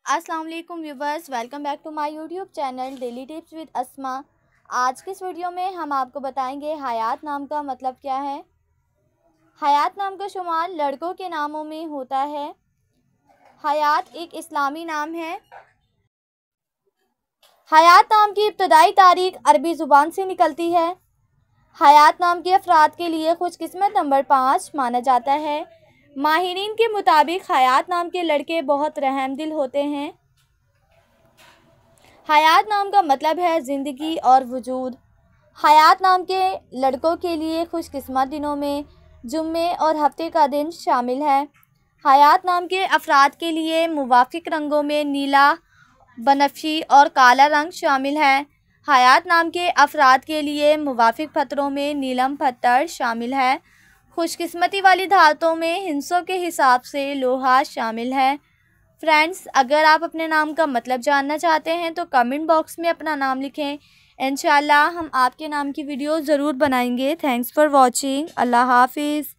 अस्सलाम वालेकुम viewers, welcome back to my YouTube channel daily tips with Asma. आज के इस वीडियो में हम आपको बताएंगे हयात नाम का मतलब क्या है। हयात नाम का शुमार लड़कों के नामों में होता है। हयात एक इस्लामी नाम है। हयात नाम की इब्तदाई तारीख अरबी ज़ुबान से निकलती है। हयात नाम के अफराद के लिए खुशकिस्मत नंबर 5 माना जाता है। माहिरीन के मुताबिक हयात नाम के लड़के बहुत रहमदिल होते हैं। हयात नाम का मतलब है ज़िंदगी और वजूद। हयात नाम के लड़कों के लिए खुशकिस्मत दिनों में जुम्मे और हफ्ते का दिन शामिल है। हयात नाम के अफराद के लिए मुवाफिक रंगों में नीला, बनफशी और काला रंग शामिल है। हयात नाम के अफराद के लिए मुवाफिक पत्थरों में नीलम पत्थर शामिल है। खुशकिस्मती वाली धातों में हिंसों के हिसाब से लोहा शामिल है। फ्रेंड्स, अगर आप अपने नाम का मतलब जानना चाहते हैं तो कमेंट बॉक्स में अपना नाम लिखें। इंशाल्लाह हम आपके नाम की वीडियो ज़रूर बनाएंगे। Thanks for watching. अल्लाह हाफिज़।